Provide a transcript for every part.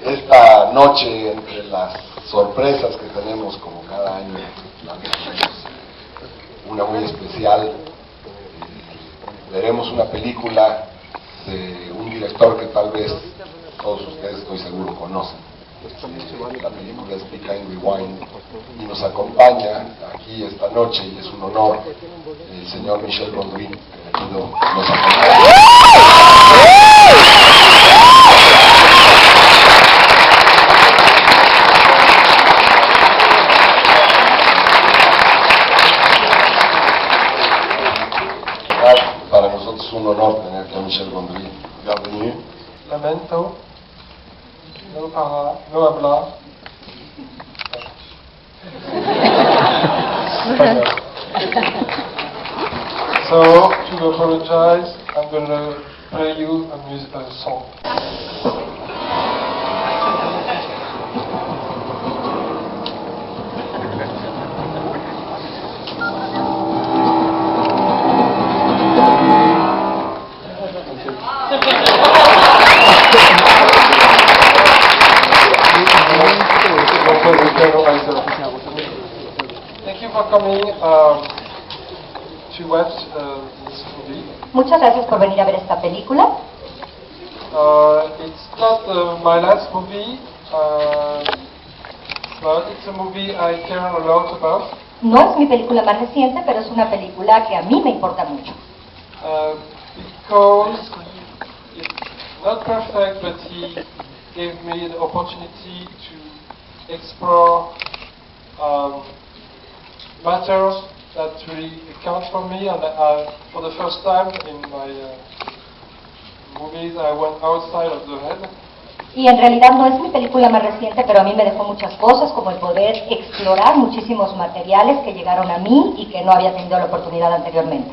Esta noche, entre las sorpresas que tenemos como cada año, una muy especial, veremos una película de un director que tal vez todos ustedes, estoy seguro, conocen. La película es Rewind y nos acompaña aquí esta noche, y es un honor, el señor Michel Gondry, que le pido que nos acompañe. Para nosotros es un honor tener aquí a Michel Gondry. Bienvenue. Lamento. No hablar. So, to apologize, I'm going to play you a musical song. Thank you for coming to watch this movie. Muchas gracias por venir a ver esta película. It's not my last movie, but it's a movie I care a lot about. No es mi película más reciente, pero es una película que a mí me importa mucho. Because it's not perfect, but he gave me the opportunity to explore matters that really count for me, and for the first time in my movies I went outside of the head. Y en realidad no es mi película más reciente, pero a mí me dejó muchas cosas, como el poder explorar muchísimos materiales que llegaron a mí y que no había tenido la oportunidad anteriormente.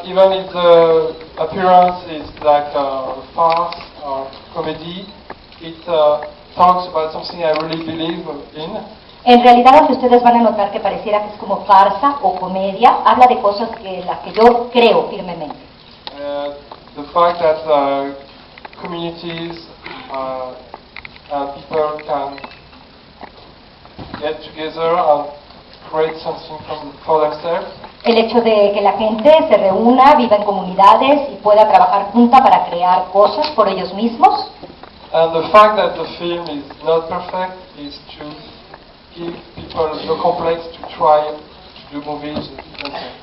Even if the appearance is like a farce or comedy, it talks about something I really believe in. En realidad, aunque ustedes van a notar que pareciera que es como farsa o comedia, habla de cosas que las que yo creo firmemente. The fact that communities and people can get together and create something for themselves. El hecho de que la gente se reúna, viva en comunidades y pueda trabajar junta para crear cosas por ellos mismos. And the fact that the film is not perfect is to give people no complex to try to do movies themselves.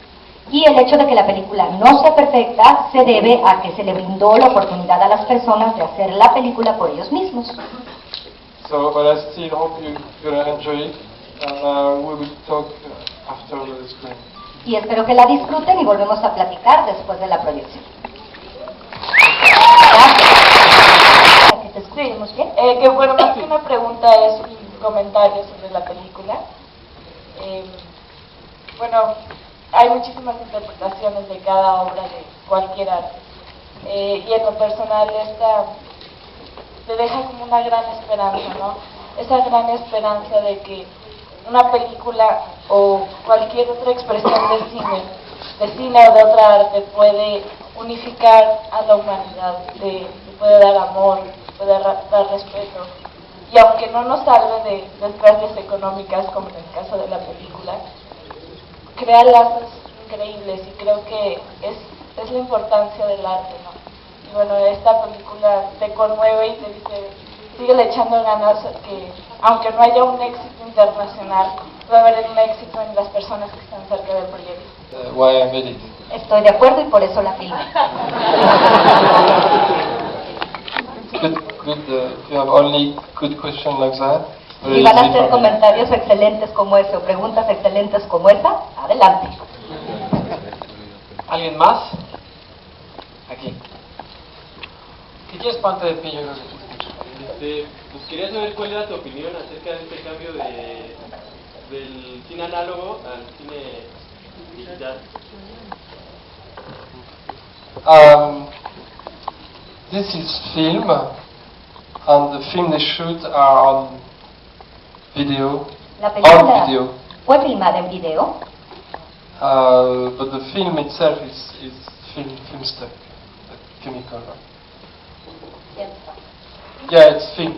Y el hecho de que la película no sea perfecta se debe a que se le brindó la oportunidad a las personas de hacer la película por ellos mismos. So, but I still hope you're going to enjoy it, and we will talk after the screen. Y espero que la disfruten y volvemos a platicar después de la proyección. Gracias. ¿Que te escuchemos bien? Que bueno, más que una pregunta es un comentario sobre la película. Bueno, hay muchísimas interpretaciones de cada obra de cualquier arte. Y en lo personal esta te deja como una gran esperanza, ¿no? Esa gran esperanza de que una película o cualquier otra expresión de cine o de otra arte puede unificar a la humanidad, puede dar amor, puede dar respeto. Y aunque no nos salve de pérdidas económicas como en el caso de la película, crea lazos increíbles, y creo que es la importancia del arte, ¿no? Y bueno, esta película te conmueve y te dice, síguele echando ganas, que aunque no haya un éxito internacional, va a haber un éxito en las personas que están cerca del proyecto. Why I made it. Estoy de acuerdo y por eso la filmé. Good. If you have only good questions like that. Si van a hacer comentarios excelentes como ese o preguntas excelentes como esa, adelante. ¿Alguien más? Aquí. ¿Qué quieres ponte de pie? Yo creo que pues quería saber cuál era tu opinión acerca de este cambio del cine análogo al cine digital. This is film, and the film they shoot are on video, La película on video. fue filmada en video, But the film itself is film stuck, chemical. Yeah, it's film.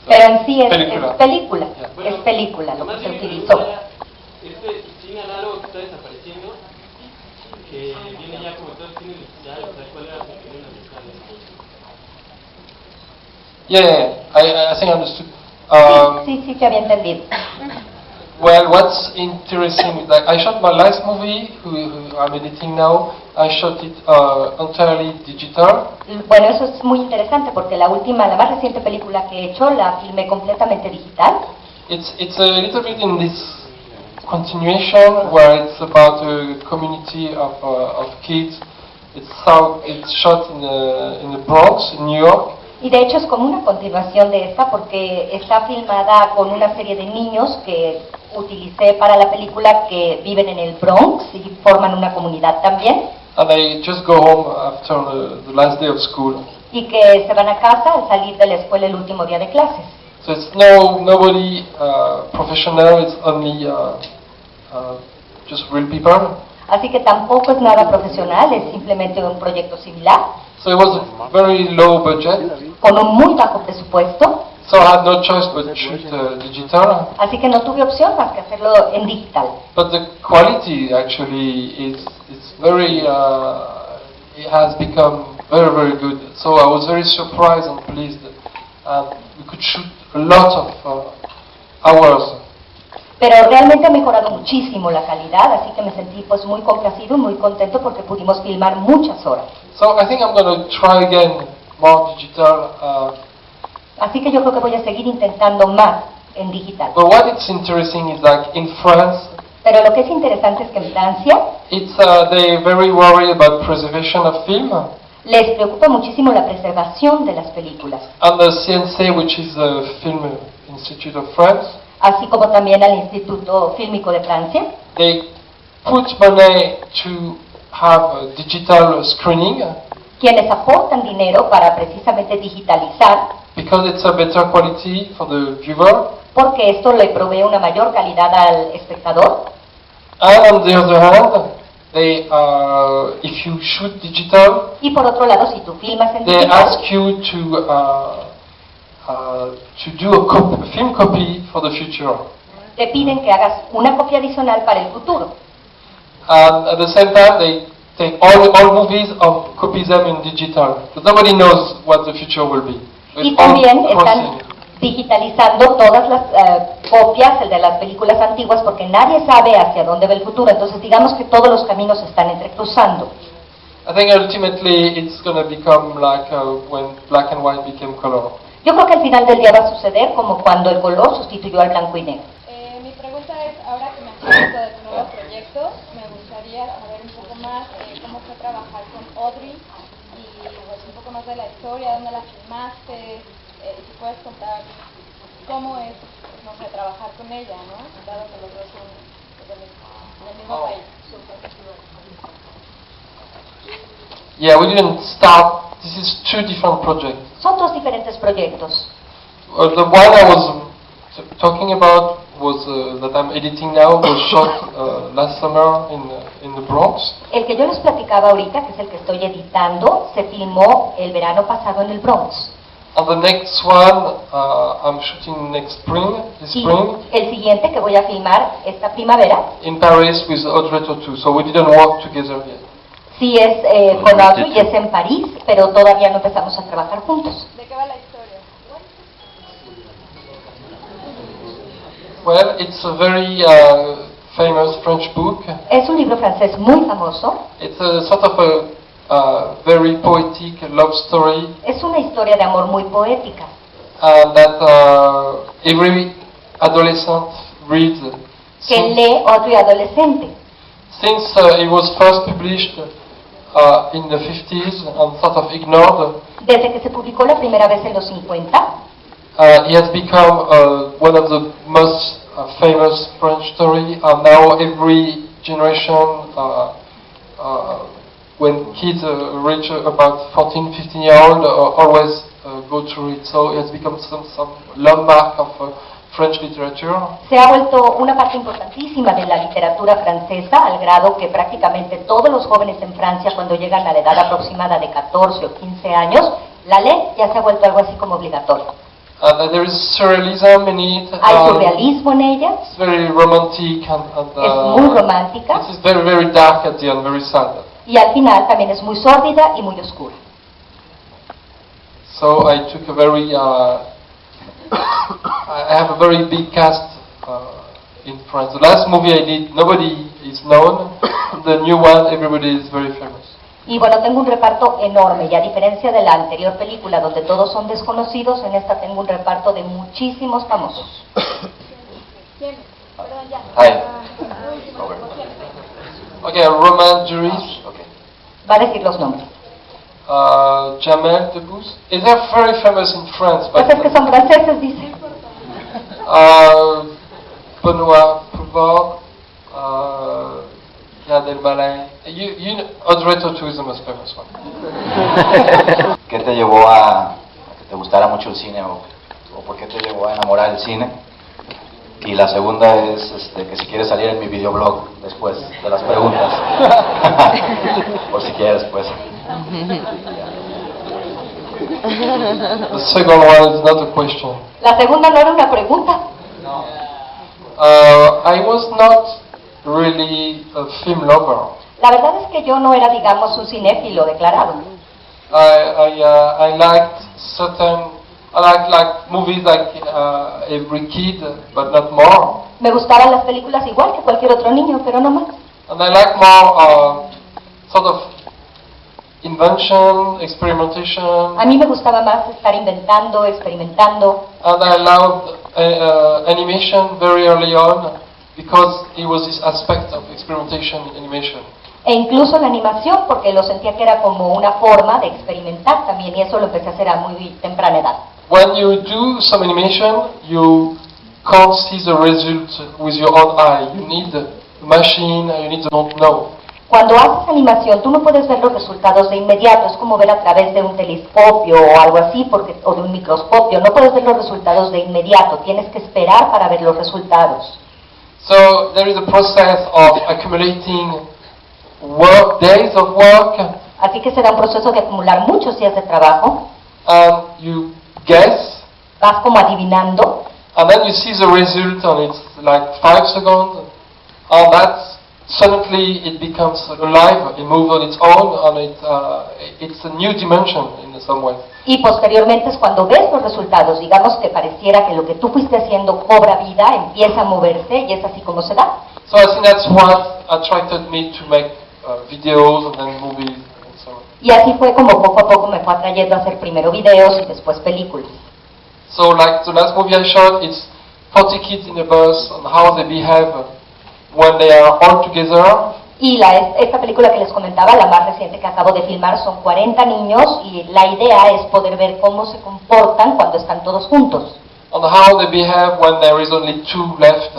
Pero en sí es Película. película, Yeah. es película lo que Además, se mi utilizó. pregunta era, este cine análogo que está desapareciendo, que viene ya como todo cine digital, o sea, ¿cuál era su opinión acerca de eso? Yeah, I think I understood. Sí, te había entendido. Well, what's interesting is that I shot my last movie, who I'm editing now. I shot it entirely digital. Bueno, eso es muy interesante porque la más reciente película que he hecho la filmé completamente digital. It's a little bit in this continuation where it's about a community of kids. It's shot in the Bronx, in New York. Y de hecho es como una continuación de esta porque está filmada con una serie de niños que utilicé para la película que viven en el Bronx y forman una comunidad también. And they just go home after the last day of school. Y que se van a casa al salir de la escuela el último día de clases. So it's nobody professional. It's only just real people. Así que tampoco es nada profesional, es simplemente un proyecto similar. So it was a very low budget. Con un muy bajo presupuesto. So I had no choice but to shoot digital. Así que no tuve opción más que hacerlo en digital. But the quality actually is very. It has become very good. So I was very surprised and pleased. We could shoot a lot of hours. Pero realmente ha mejorado muchísimo la calidad, así que me sentí pues muy complacido y muy contento porque pudimos filmar muchas horas. So I think I'm going to try again more digital. Así que yo creo que voy a seguir intentando más en digital. But what it's interesting is like in France, Pero lo que es interesante es que en Francia they're very worried about preservation of film. les preocupa muchísimo la preservación de las películas, And the CNC, which is the Film Institute of France, así como también al Instituto Fílmico de Francia. they put money to have a digital screening Quienes aportan dinero para precisamente digitalizar, because it's a better quality for the viewer. porque esto le provee una mayor calidad al espectador. And on the other hand, if you shoot digital, Y por otro lado, si tú filmas en they digital, ask you to do a film copy for the future. te piden que hagas una copia adicional para el futuro. And at the same time, they take all movies and copy them in digital. Because nobody knows what the future will be. Y It's all también están crossing. digitalizando todas las copias de las películas antiguas porque nadie sabe hacia dónde va el futuro. Entonces digamos que todos los caminos se están entrecruzando. I think ultimately it's going to become like when black and white became color. Yo creo que al final del día va a suceder como cuando el color sustituyó al blanco y negro. Mi pregunta es, ahora que mencionas lo de tu nuevo proyecto, me gustaría saber un poco más cómo fue trabajar con Audrey y pues, un poco más de la historia, dónde la filmaste, si puedes contar cómo es, no sé, trabajar con ella, ¿no? Dado que los dos son del mismo país. Yeah, we didn't start. This is two different projects. Son dos diferentes proyectos. The one I was talking about was that I'm editing now was shot last summer in the Bronx. El que yo les platicaba ahorita, que es el que estoy editando, se filmó el verano pasado en el Bronx. And the next one I'm shooting next spring, this Y spring, el siguiente que voy a filmar esta primavera, in Paris with Audrey Tautou. So we didn't work together yet. sí es con Audrey y es en París, pero todavía no empezamos a trabajar juntos. ¿De qué va la historia? Well, it's a very famous French book. Es un libro francés muy famoso. It's a sort of a very poetic love story Es una historia de amor muy poética that every adolescent reads. que lee otro adolescente. Since it was first published in the 50s and sort of ignored, Desde que se publicó la primera vez en los 50, it has become one of the most famous French story. And now every generation, when kids reach about 14, 15-year-old, always go to read. So it has become some landmark of French literature. se ha vuelto una parte importantísima de la literatura francesa, al grado que prácticamente todos los jóvenes en Francia, cuando llegan a la edad aproximada de 14 o 15 años, La ley ya se ha vuelto algo así como obligatorio. There is surrealism in it. Hay surrealismo en ella, It's very romantic es muy romántica it is very, very dark at the end, very sad. y al final también es muy sórdida y muy oscura. So I took a very, I have a very big cast in France. The last movie I did, nobody is known. The new one, everybody is very famous. Y bueno, tengo un reparto enorme y a diferencia de la anterior película donde todos son desconocidos, en esta tengo un reparto de muchísimos famosos. Hi. Okay, Roman Juris. Va a decir los nombres. Jamel Debbouze. They're very famous in France. Pues es que son franceses, dice. Benoît Poulvord. Gad Elmaleh. Audrey Tautou is the most famous one. ¿Qué te llevó a que te gustara mucho el cine o por qué te llevó a enamorar el cine? Y la segunda es que si quieres salir en mi videoblog después de las preguntas. Por si quieres, pues. The second one is not a question. La segunda no era una pregunta. I was not really a film lover. La verdad es que yo no era, digamos, un cinéfilo declarado. I liked like movies like every kid, but not more. Me gustaban las películas igual que cualquier otro niño, pero no más. And I like more sort of invention, experimentation. A mí me gustaba más estar inventando, experimentando. And I loved animation very early on because it was this aspect of experimentation in animation. E incluso la animación, porque lo sentía que era como una forma de experimentar también, y eso lo empecé a hacer a muy temprana edad. When you do some animation, you can't see the result with your own eye. You need the machine, you need the don't know. Cuando haces animación, tú no puedes ver los resultados de inmediato, es como ver a través de un telescopio o algo así, o de un microscopio, no puedes ver los resultados de inmediato, tienes que esperar para ver los resultados. So there is a process of accumulating work, days of work, Así que será un proceso de acumular muchos días de trabajo, and you guess, vas como adivinando, and then you see the result and it's like 5 seconds, and that's suddenly it becomes alive, it moves on its own, and it's a new dimension in some way. y posteriormente es cuando ves los resultados, digamos que pareciera que lo que tú fuiste haciendo cobra vida, empieza a moverse, y es así como se da. So I think that's what attracted me to make videos and then movies and so on. Y así fue como poco a poco me fue atrayendo a hacer primero videos y después películas. So like the last movie I shot, it's 40 kids in a bus and how they behave when they are all together. Y esta película que les comentaba, la más reciente que acabo de filmar, son 40 niños y la idea es poder ver cómo se comportan cuando están todos juntos. And how they behave when there is only 2 left,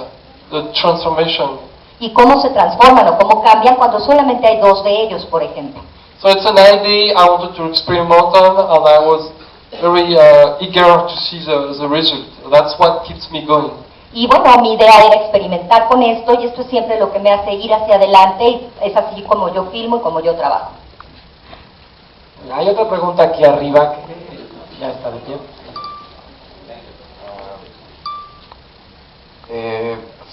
the transformation. Y cómo se transforman o cómo cambian cuando solamente hay 2 de ellos, por ejemplo. So it's an idea I wanted to experiment on, and I was very eager to see the result. That's what keeps me going. Y bueno, mi idea era experimentar con esto y esto es siempre lo que me hace ir hacia adelante y es así como yo filmo y como yo trabajo. Hay otra pregunta aquí arriba que ya está de pie.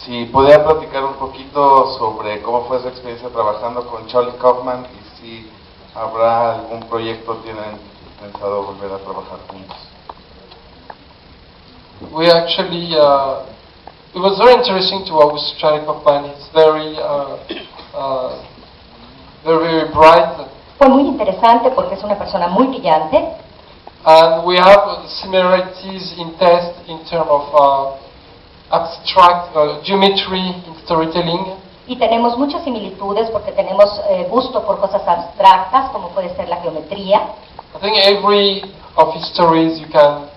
Si pudiera platicar un poquito sobre cómo fue su experiencia trabajando con Charlie Kaufman y si habrá algún proyecto tienen pensado volver a trabajar juntos. We actually, it was very interesting to work with Charlie Kaufman. He's very, very bright. Fue muy interesante porque es una persona muy brillante. And we have similarities in taste in terms of abstract geometry in storytelling. Y tenemos muchas similitudes porque tenemos gusto por cosas abstractas, como puede ser la geometría. I think every of his stories you can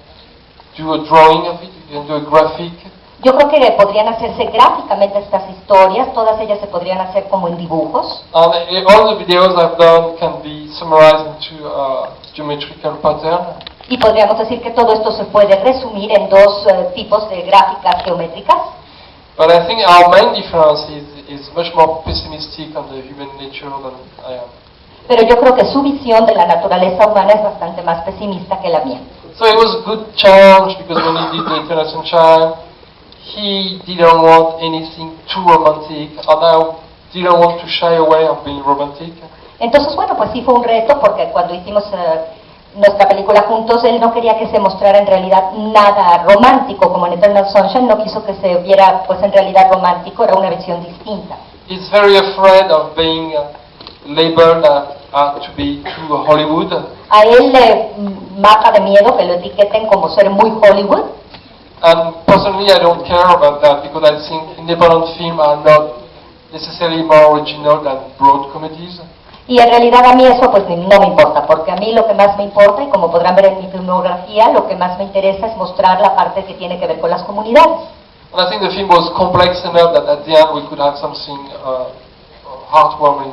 do a drawing of it, you can do a graphic. Yo creo que podrían hacerse gráficamente estas historias, todas ellas se podrían hacer como en dibujos. And all the videos I've done can be summarized into a geometrical pattern. Y podríamos decir que todo esto se puede resumir en 2 tipos de gráficas geométricas. But I think our main difference is much more pessimistic on the human nature than I am. pero yo creo que su visión de la naturaleza humana es bastante más pesimista que la mía. So it was a good challenge because when he did the Eternal Sunshine, he didn't want anything too romantic, and I didn't want to shy away of being romantic. Entonces, bueno, pues sí fue un reto porque cuando hicimos nuestra película juntos, él no quería que se mostrara en realidad nada romántico, como en Eternal Sunshine, no quiso que se viera pues en realidad romántico, era una visión distinta. He's very afraid of being labeled to be too Hollywood. A él le mata de miedo que lo etiqueten como ser muy Hollywood. And personally, I don't care about that because I think independent films are not necessarily more original than broad comedies. Y en realidad a mí eso pues no me importa, porque a mí lo que más me importa, y como podrán ver en mi filmografía, lo que más me interesa es mostrar la parte que tiene que ver con las comunidades. And I think the film was complex enough that at the end we could have something heartwarming.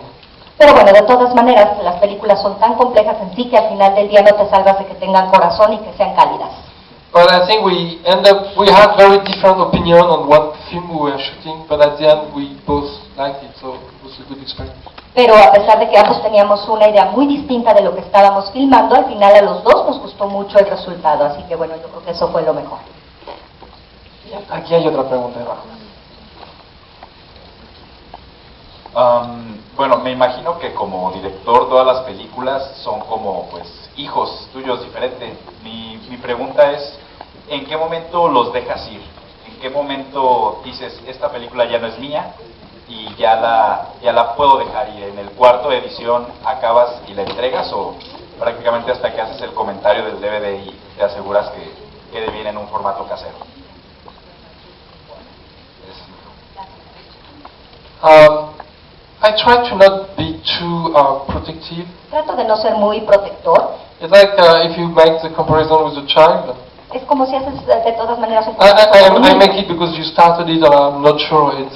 Pero bueno, de todas maneras, las películas son tan complejas en sí que al final del día no te salvas de que tengan corazón y que sean cálidas. But I think we had very different opinion on what film we were shooting, but at the end we both liked it, so it was a good experience. Pero a pesar de que ambos teníamos una idea muy distinta de lo que estábamos filmando, al final a los dos nos gustó mucho el resultado, así que bueno, yo creo que eso fue lo mejor. Aquí hay otra pregunta debajo. Bueno, me imagino que como director todas las películas son como pues hijos tuyos diferentes. Mi pregunta es, ¿en qué momento los dejas ir? ¿En qué momento dices, esta película ya no es mía y ya la puedo dejar ir? ¿En el cuarto de edición acabas y la entregas o prácticamente hasta que haces el comentario del DVD y te aseguras que quede bien en un formato casero? I try to not be too protective. Trato de no ser muy protector. It's like if you make the comparison with a child. Es como si haces de todas maneras un I make it because you started it and I'm not sure it's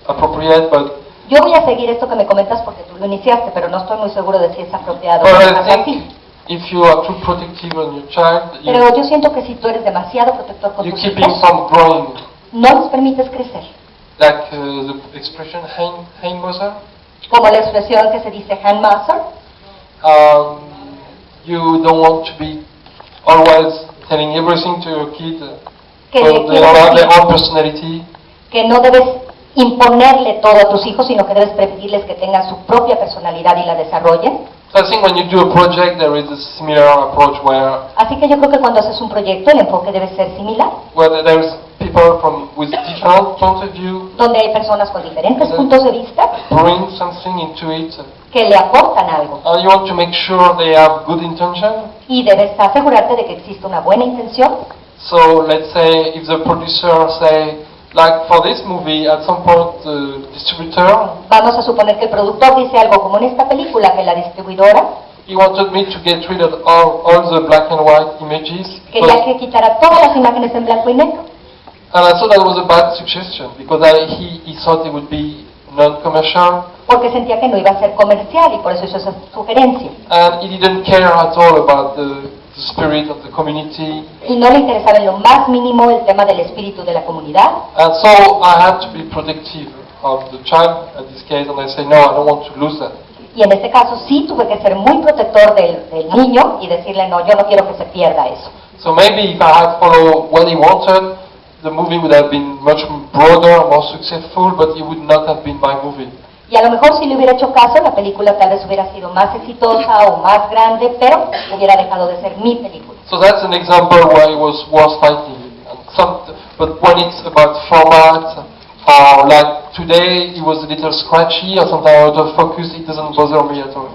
appropriate, but yo voy a seguir esto que me comentas porque tú lo iniciaste, pero no estoy muy seguro de si es apropiado. but I think if you are too protective on your child, Pero yo siento que si tú eres demasiado protector con you tus keep him hijos, from growing. no les permites crecer. Like the expression "hein mother." Como la expresión que se dice handmaster, You don't want to be always telling everything to your kid. que, So they all have their own personality. que no debes imponerle todo a tus hijos, sino que debes permitirles que tengan su propia personalidad y la desarrollen. So I think when you do a project, there is a similar approach Así que yo creo que cuando haces un proyecto, el enfoque debe ser similar, where there's people with different points of view donde hay personas con diferentes puntos de vista bring something into it, que le aportan algo. and you want to make sure they have good intention. Y debes asegurarte de que existe una buena intención. So let's say if the producer say, like for this movie, at some point the distributor, Vamos a suponer que el productor dice algo como en esta película, que la distribuidora he wanted me to get rid of all the black and white images. quería que quitara todas las imágenes en blanco y negro. And I thought that was a bad suggestion because he thought it would be non-commercial, Porque sentía que no iba a ser comercial y por eso hizo esa sugerencia. and he didn't care at all about the spirit of the community. Y no le interesaba en lo más mínimo el tema del espíritu de la comunidad. And so I had to be protective of the child at this case, and I say, no, I don't want to lose that. Y en este caso sí tuve que ser muy protector del niño y decirle, no, yo no quiero que se pierda eso. So maybe if I had followed what he wanted, the movie would have been much broader, more successful, but it would not have been my movie. Y a lo mejor si le hubiera hecho caso, la película tal vez hubiera sido más exitosa o más grande, pero hubiera dejado de ser mi película. So that's an example where it was worth fighting. But when it's about format, like today it was a little scratchy or something out of focus, it doesn't bother me at all.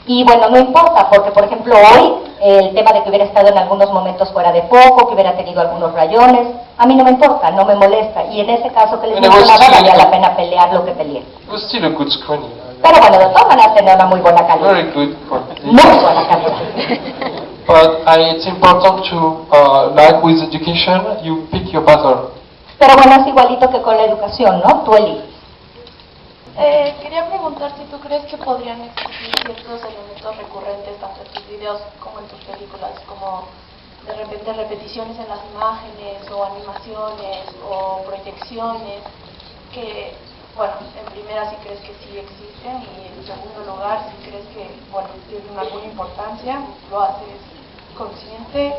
Y bueno, no importa, porque por ejemplo hoy el tema de que hubiera estado en algunos momentos fuera de foco, que hubiera tenido algunos rayones, a mí no me importa, no me molesta. Y en ese caso que les mencionaba, valía la pena pelear lo que peleé. It was still a good screening. Pero bueno, de todas maneras tenía una muy buena calidad. Very good quality. Muy buena calidad. But it's important to, like with education, you pick your battle. Pero bueno, es igualito que con la educación, ¿no? Tú eliges. Quería preguntar si tú crees que podrían existir ciertos elementos recurrentes tanto en tus videos como en tus películas, como de repente repeticiones en las imágenes o animaciones o proyecciones que bueno, en primera, si crees que sí existen, y en segundo lugar, si crees que, bueno, tienen alguna importancia, lo haces consciente,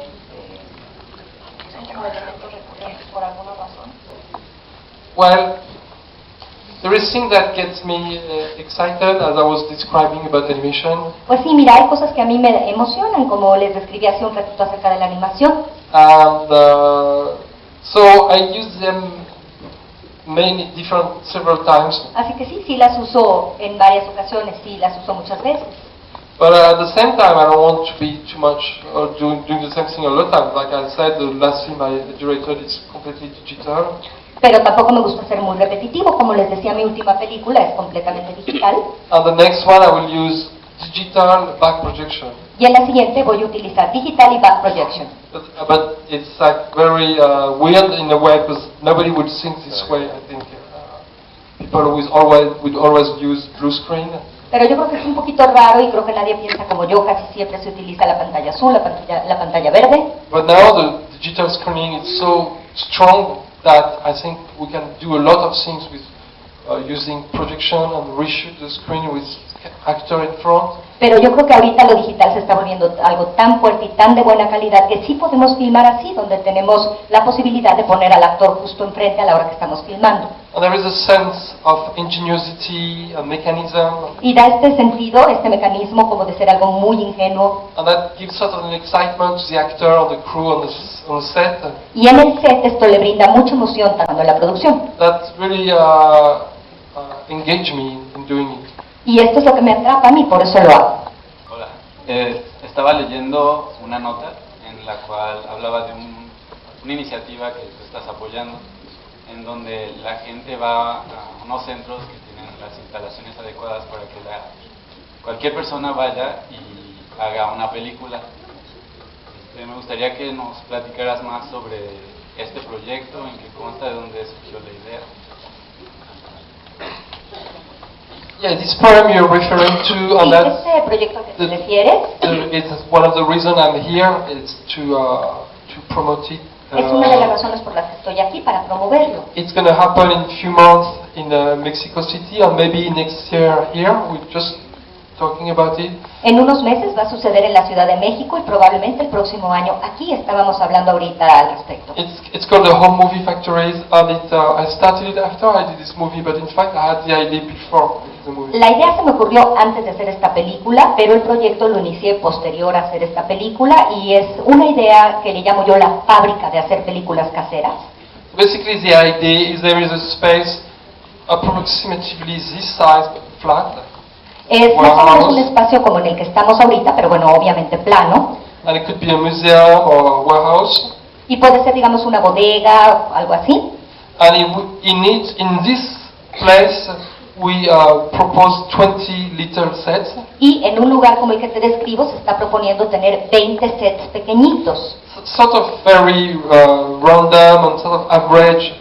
son como elementos recurrentes por alguna razón. Well, there is thing that gets me excited, as I was describing about animation. Pues sí, mira, hay cosas que a mí me emocionan, como les describí hace un ratito acerca de la animación. And so I use them several times. Así que sí las uso en varias ocasiones, sí las uso muchas veces. But at the same time, I don't want to be too much doing the same thing all the time. Like I said, the last film I directed is completely digital. Pero tampoco me gusta ser muy repetitivo, como les decía, mi última película es completamente digital. And the next one I will use digital back projection. Y en la siguiente voy a utilizar digital y back projection. But it's like very weird in a way, because nobody would think this way. I think people would always use blue screen. Pero yo creo que es un poquito raro y creo que nadie piensa como yo. Casi siempre se utiliza la pantalla azul, la pantalla verde. But now the digital screening is so strong that I think we can do a lot of things with using projection and reshoot the screen with actor in front. Pero yo creo que ahorita lo digital se está volviendo algo tan fuerte y tan de buena calidad que sí podemos filmar así, donde tenemos la posibilidad de poner al actor justo enfrente a la hora que estamos filmando. And there is a sense of ingenuity, a mechanism. Y da este sentido, este mecanismo, como de ser algo muy ingenuo. And that gives sort of an excitement to the actor or the crew on the set. Y en el set esto le brinda mucha emoción tanto en la producción. That really engage me in doing it. Y esto es lo que me atrapa a mí, por eso lo hago. Hola, estaba leyendo una nota en la cual hablaba de una iniciativa que tú estás apoyando, en donde la gente va a unos centros que tienen las instalaciones adecuadas para que cualquier persona vaya y haga una película. Me gustaría que nos platicaras más sobre este proyecto, en qué consta, de dónde surgió la idea. Yeah, this program you're referring to, and that's este proyecto al que te refieres, it's one of the reasons I'm here is to promote it. Es una de las razones por las que estoy aquí, para promoverlo. It's going to happen in a few months in Mexico City, and maybe next year here. We're just talking about it. En unos meses va a suceder en la Ciudad de México y probablemente el próximo año aquí. Estábamos hablando ahorita al respecto. It's called the Home Movie Factories, and I started it after I did this movie, but in fact I had the idea before the movie. La idea se me ocurrió antes de hacer esta película, pero el proyecto lo inicié posterior a hacer esta película, y es una idea que le llamo yo la fábrica de hacer películas caseras. Basically the idea is there is a space approximately this size, but flat. Es más o menos un espacio como en el que estamos ahorita, pero bueno, obviamente plano. And it could be a museum or a warehouse. Y puede ser, digamos, una bodega o algo así. And in this place we propose 20 little sets. Y en un lugar como el que te describo se está proponiendo tener 20 sets pequeñitos. Sort of very random and sort of average,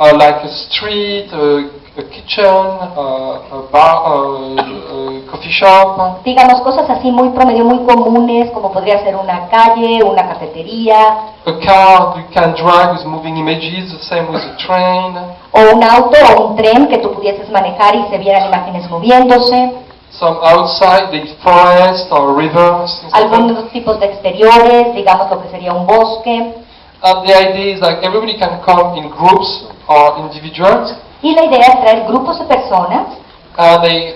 like a street, a kitchen, a bar, a coffee shop. Digamos cosas así muy promedio, muy comunes, como podría ser una calle, una cafetería. A car you can drive with moving images, the same with a train. O un auto o un tren que tú pudieses manejar y se vieran imágenes moviéndose. Some outside, the forest or rivers. Algunos tipos de exteriores, digamos lo que sería un bosque. And the idea is like everybody can come in groups or individuals. Y la idea es traer grupos de personas. And they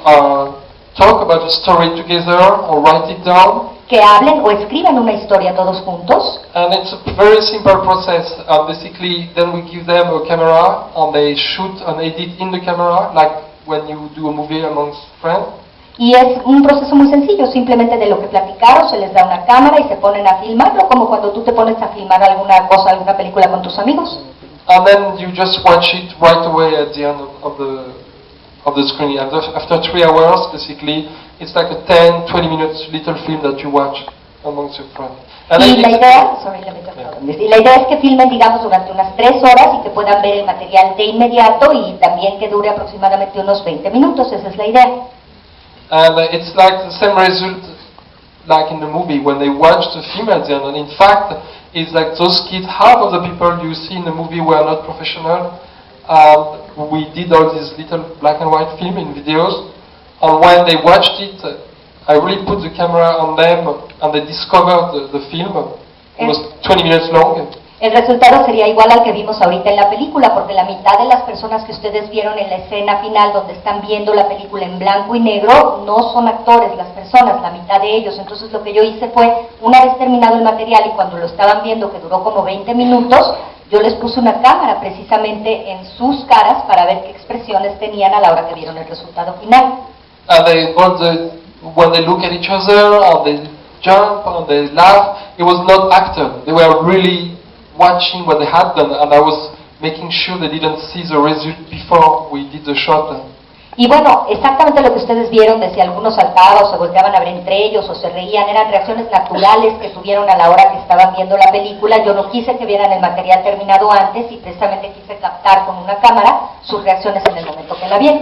talk about a story together or write it down. Que hablen o escriban una historia todos juntos. And it's a very simple process. Basically, then we give them a camera and they shoot and edit in the camera, like when you do a movie amongst friends. Y es un proceso muy sencillo, simplemente de lo que platicaron, se les da una cámara y se ponen a filmarlo, como cuando tú te pones a filmar alguna cosa, alguna película con tus amigos. And then you just watch it right away at the end of the screening. After 3 hours, basically, it's like a 10-20 minutes little film that you watch amongst your friends. And Y la idea es que filmen, digamos, durante unas 3 horas y que puedan ver el material de inmediato y también que dure aproximadamente unos 20 minutos, esa es la idea. And it's like the same result like in the movie when they watch the film at the end. And in fact, it's like those kids, half of the people you see in the movie were not professional, We did all these little black and white film in videos, and when they watched it, I really put the camera on them, and they discovered the film. It was 20 minutes long. El resultado sería igual al que vimos ahorita en la película, porque la mitad de las personas que ustedes vieron en la escena final, donde están viendo la película en blanco y negro, no son actores las personas, la mitad de ellos. Entonces lo que yo hice fue, una vez terminado el material y cuando lo estaban viendo, que duró como 20 minutos, yo les puse una cámara precisamente en sus caras para ver qué expresiones tenían a la hora que vieron el resultado final. When they look at each other, or they jump, or they laugh, it was not acted. They were really watching what they had done, and I was making sure they didn't see the result before we did the shot. Y bueno, exactamente lo que ustedes vieron, de si algunos saltaban o se volteaban a ver entre ellos o se reían, eran reacciones naturales que tuvieron a la hora que estaban viendo la película. Yo no quise que vieran el material terminado antes y precisamente quise captar con una cámara sus reacciones en el momento que la vieron.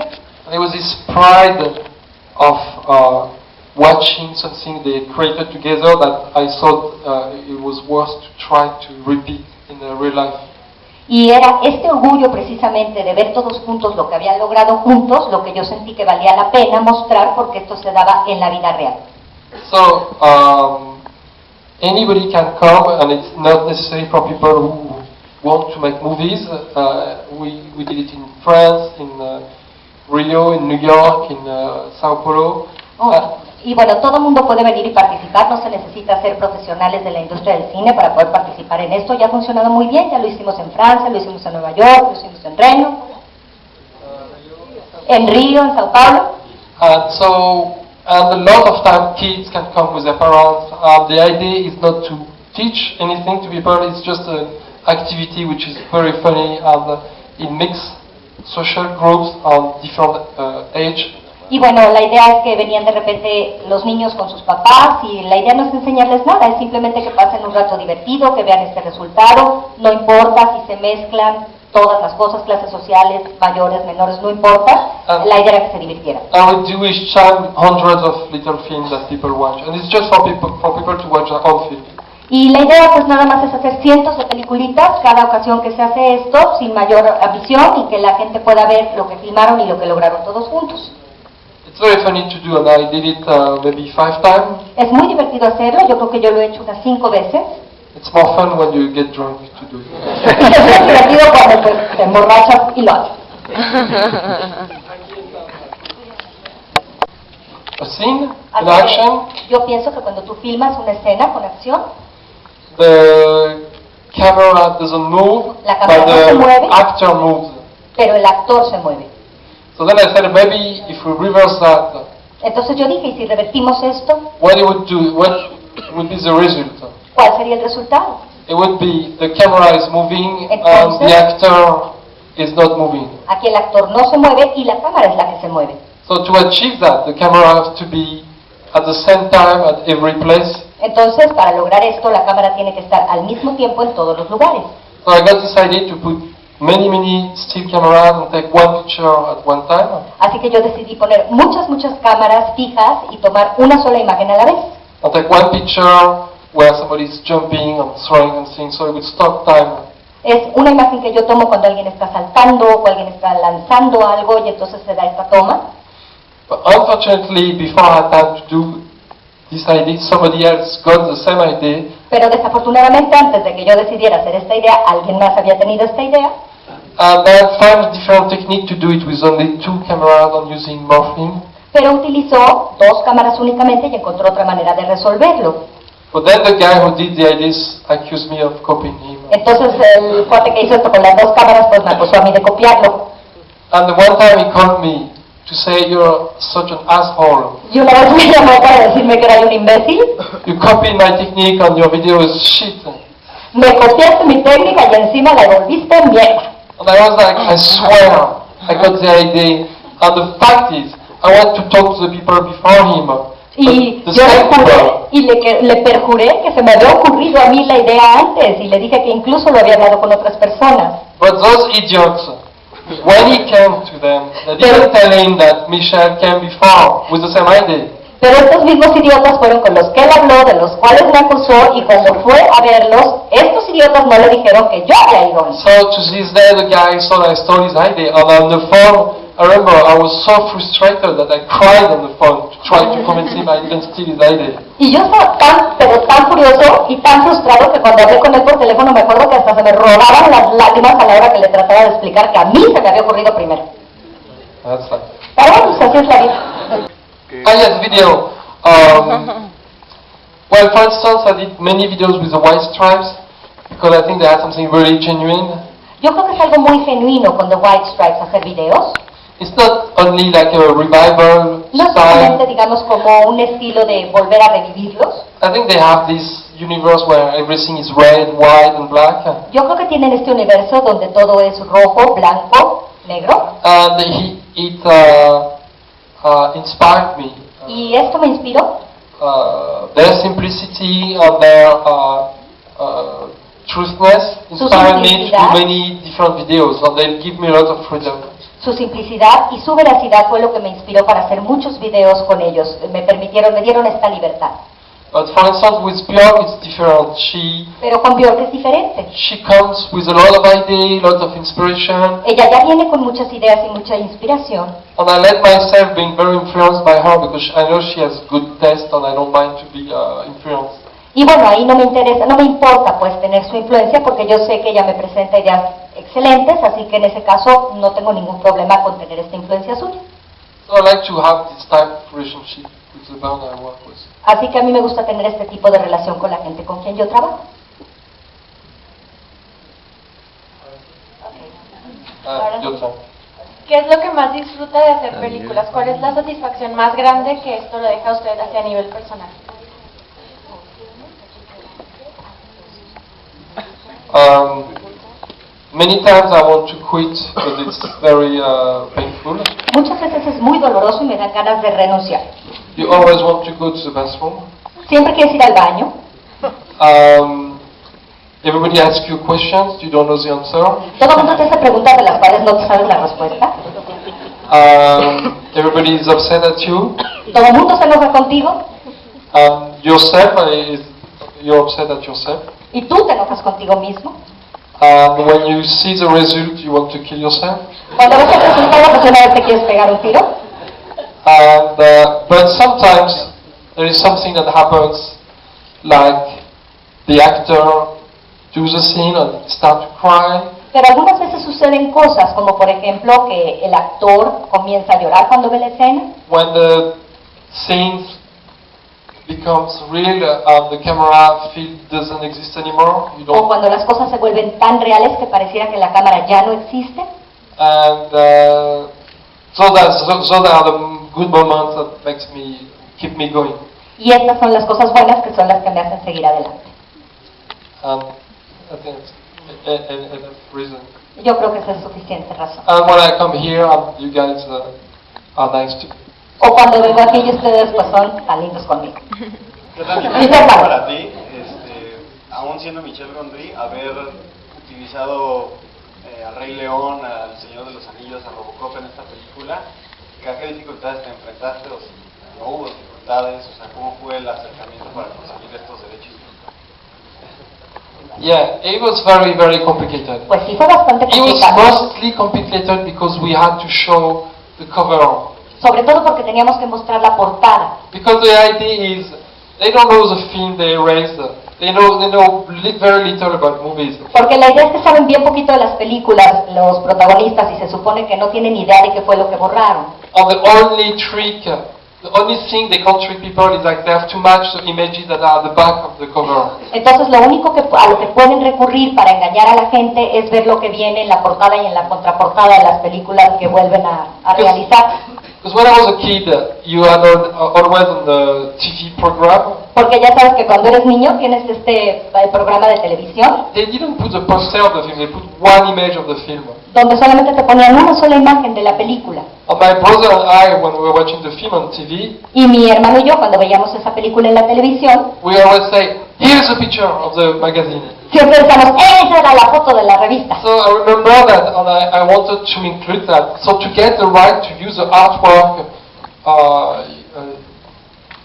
There was this pride of watching something they created together that I thought it was worth to try to repeat in the real life. Y era este orgullo precisamente de ver todos juntos lo que habían logrado juntos, lo que yo sentí que valía la pena mostrar porque esto se daba en la vida real. So, anybody can come, and it's not necessary for people who want to make movies. We did it in France, in Rio, in New York, in Sao Paulo. Y bueno, todo el mundo puede venir y participar, no se necesita ser profesionales de la industria del cine para poder participar en esto. Ya ha funcionado muy bien, ya lo hicimos en Francia, lo hicimos en Nueva York, lo hicimos en Reno, en Río, en Sao Paulo. And a lot of time kids can come with their parents. The idea is not to teach anything to people, it's just an activity which is very funny, and it mixes social groups on different age. Y bueno, la idea es que venían de repente los niños con sus papás y la idea no es enseñarles nada, es simplemente que pasen un rato divertido, que vean este resultado, no importa si se mezclan todas las cosas, clases sociales, mayores, menores, no importa, la idea era que se divirtieran. And we do each time hundreds of little films that people watch, and it's just for people to watch their own film. Y la idea pues nada más es hacer cientos de peliculitas cada ocasión que se hace esto, sin mayor ambición, y que la gente pueda ver lo que filmaron y lo que lograron todos juntos. It's very funny to do, and I did it maybe 5 times. Es muy divertido hacerlo, yo creo que yo lo he hecho unas 5 veces. It's more fun when you get drunk to do it. Es muy divertido cuando pues, te emborrachas y lo haces. A scene, an action. Yo pienso que cuando tú filmas una escena con acción, the camera doesn't move, la cámara but no se mueve, the actor moves. Pero el actor se mueve. So then I said, maybe if we reverse that, entonces yo dije, ¿y si revertimos esto? what would be the result? ¿Cuál sería el resultado? It would be the camera is moving entonces, and the actor is not moving. Aquí el actor no se mueve y la cámara es la que se mueve. So to achieve that, the camera has to be at the same time at every place. Entonces, para lograr esto, la cámara tiene que estar al mismo tiempo en todos los lugares. So I got this idea to put many still cameras and take one picture at one time. Así que yo decidí poner muchas cámaras fijas y tomar una sola imagen a la vez. And take one picture where somebody is jumping and throwing and things, so it would stop time. Es una imagen que yo tomo cuando alguien está saltando o alguien está lanzando algo y entonces se da esta toma. But unfortunately, before I had time to do this idea, somebody else got the same idea. Pero desafortunadamente antes de que yo decidiera hacer esta idea, alguien más había tenido esta idea. And I found a different technique to do it with only 2 cameras and using morphing. Pero utilizó 2 cámaras únicamente y encontró otra manera de resolverlo. But then the guy who did the ideas accused me of copying him. Entonces el cuate que hizo esto con las 2 cámaras pues me acusó a mí de copiarlo. And the one time he called me to say you're such an asshole. Y una vez me llamó para decirme que era un imbécil. You copied my technique and your video is shit. Me copiaste mi técnica y encima la volviste mierda. And I was like, I swear, I got the idea. And the fact is, I want to talk to the people before him. Y yo le juré y le perjuré que se me había ocurrido a mí la idea antes y le dije que incluso lo había hablado con otras personas. But those idiots, when he came to them, they didn't tell him that Michel came before with the same idea. Pero estos mismos idiotas fueron con los que él habló, de los cuales me acusó, y cuando fue a verlos, estos idiotas no le dijeron que yo había ido. So to this day, the guy saw that I stole his ID, and on the phone, I remember I was so frustrated that I cried on the phone to try to convince him I didn't steal his ID. Y yo estaba tan furioso y tan frustrado que cuando hablé con él por teléfono me acuerdo que hasta se me rodaban las lágrimas a la hora que le trataba de explicar que a mí se me había ocurrido primero. That's fine. Pero bueno, pues así es la vida. Yes, video. Well, for instance, I did many videos with the white stripes because I think they had something really genuine. Yo creo que es algo muy genuino con The White Stripes hacer videos. It's not only like a revival No solamente, digamos, como un estilo de volver a revivirlos. I think they have this universe where everything is red, white, and black. Yo creo que tienen este universo donde todo es rojo, blanco, negro. And it inspired me. Y esto me inspiró. Their simplicity and their truthness inspired me to do many different videos, and they give me a lot of freedom. Su simplicidad y su veracidad fue lo que me inspiró para hacer muchos videos con ellos. Me dieron esta libertad. But for instance, with Björk, it's different. Pero con Björk es diferente. She comes with a lot of ideas, a lot of inspiration. Ella ya viene con muchas ideas y mucha inspiración. And I let myself being very influenced by her because I know she has good taste and I don't mind to be influenced. Y bueno, ahí no me interesa, no me importa pues tener su influencia porque yo sé que ella me presenta ideas excelentes, así que en ese caso no tengo ningún problema con tener esta influencia suya. So I like to have this type of relationship with the band I work with. Así que a mí me gusta tener este tipo de relación con la gente con quien yo trabajo. ¿Qué es lo que más disfruta de hacer películas? ¿Cuál es la satisfacción más grande que esto le deja a usted hacia a nivel personal? Many times I want to quit, but it's very painful. Muchas veces es muy doloroso y me dan ganas de renunciar. You always want to go to the bathroom. Siempre quieres ir al baño. Everybody asks you questions, you don't know the answer. Todo el mundo te hace preguntas de las cuales no te sabes la respuesta. Everybody is upset at you. Todo el mundo se enoja contigo. Yourself, you're upset at yourself. Y tú te enojas contigo mismo. When you see the result, you want to kill yourself. Cuando ves el resultado, pues una vez te quieres pegar un tiro. But sometimes there is something that happens, like the actor do the scene and start to cry. Pero algunas veces suceden cosas, como por ejemplo que el actor comienza a llorar cuando ve la escena. When the scene becomes real and the camera field doesn't exist anymore, you don't. O cuando las cosas se vuelven tan reales que pareciera que la cámara ya no existe. And those are the good moments that keep me going. Y estas son las cosas buenas que son las que me hacen seguir adelante. I think it's enough reason. Yo creo que esa es suficiente razón. And when I come here, you guys are nice to me. O cuando vengo aquí y ustedes pues son tan lindos conmigo. Yo también para ti, aún siendo Michel Gondry, haber utilizado a Rey León, al Señor de los Anillos, a Robocop en esta película, ¿a qué dificultades te enfrentaste? O si no hubo dificultades, o sea, ¿cómo fue el acercamiento para conseguir estos derechos? Yeah, it was very, very complicated. Pues sí, fue bastante It was complicado. mostly complicated because we had to show the cover. Sobre todo porque teníamos que mostrar la portada. Because the idea is, they don't know the film they erased. They know very little about movies. Porque la idea es que saben bien poquito de las películas los protagonistas y se supone que no tienen idea de qué fue lo que borraron. And the only thing they can trick people is like they have to match the images that are at the back of the cover. Entonces lo único a lo que pueden recurrir para engañar a la gente es ver lo que viene en la portada y en la contraportada de las películas que vuelven a realizar. Because when I was a kid, you had always on the TV program. Porque ya sabes que cuando eres niño tienes programa de televisión. They didn't put the poster of the film, they put one image of the film. Donde solamente te ponían una sola imagen de la película. And my brother and I, when we were watching the film on TV, y mi hermano y yo, cuando veíamos esa película en la televisión, we always say, here's a picture of the magazine. Siempre decíamos, esa era la foto de la revista. So I remember that, and I wanted to include that. So to get the right to use the artwork,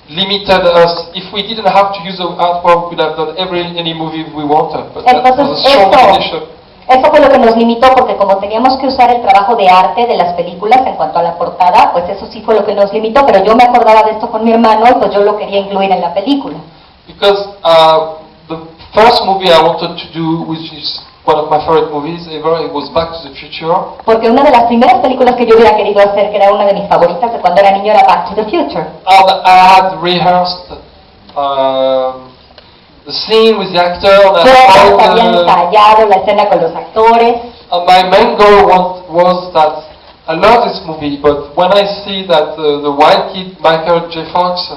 limited us. If we didn't have to use the artwork, we could have done any movie we wanted. But that was a strong condition. Eso fue lo que nos limitó, porque como teníamos que usar el trabajo de arte de las películas en cuanto a la portada, pues eso sí fue lo que nos limitó, pero yo me acordaba de esto con mi hermano y pues yo lo quería incluir en la película. Because the first movie I wanted to do, which is one of my favorite movies ever, it was Back to the Future. Porque una de las primeras películas que yo hubiera querido hacer, que era una de mis favoritas de cuando era niño, era Back to the Future. And I had rehearsed the scene with the actor. Yo había ensayado la escena con los actores. And my main goal was that I love this movie, but when I see that the white kid Michael J. Fox.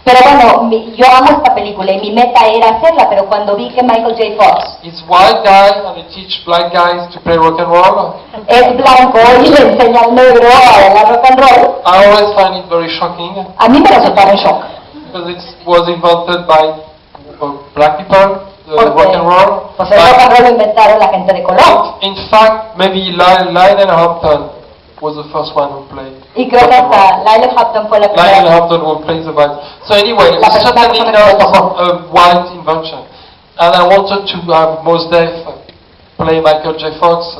Pero bueno, yo amo esta película y mi meta era hacerla, pero cuando vi que Michael J. Fox is white guy and he teach black guys to play rock and roll. Es blanco y le enseña al negro a bailar rock and roll. I always find it very shocking. A mí me resultaba un shock. Because it was invented by black people, rock and roll. Pues el rock and roll lo inventaron la gente de color. In fact, maybe Lionel Hampton was the first one who played. Y creo que hasta Lionel Hampton fue la primera. Lionel Hampton who played the violin. So anyway, it was certainly not a white invention. And I wanted to have Mos Def play Michael J. Fox.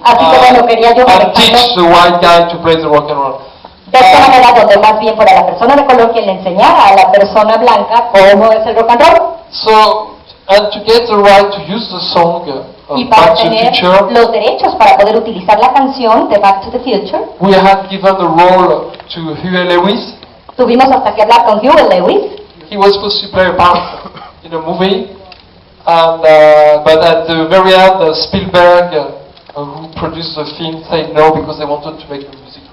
Así que bueno, quería yo and teach the white guy to play the rock and roll. De esta manera, donde más bien fuera la persona de color quien le enseñara a la persona blanca cómo es el rock and roll. So, and to get the right to use the song y para Back to the tener Future, los derechos para poder utilizar la canción de Back to the Future, we had given the role to Huey Lewis. Tuvimos hasta que hablar con Huey Lewis. He was supposed to play a part in a movie, and but at the very end, Spielberg, who produced the film, said no because they wanted to make a musical.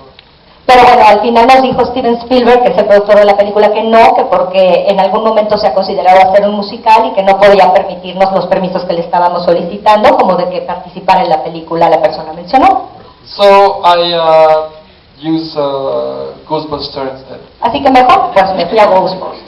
Pero bueno, al final nos dijo Steven Spielberg, que es el productor de la película, que no, que porque en algún momento se ha considerado hacer un musical y que no podía permitirnos los permisos que le estábamos solicitando, como de que participara en la película la persona mencionó. So I used Ghostbusters instead. Así que mejor, pues me fui a Ghostbusters.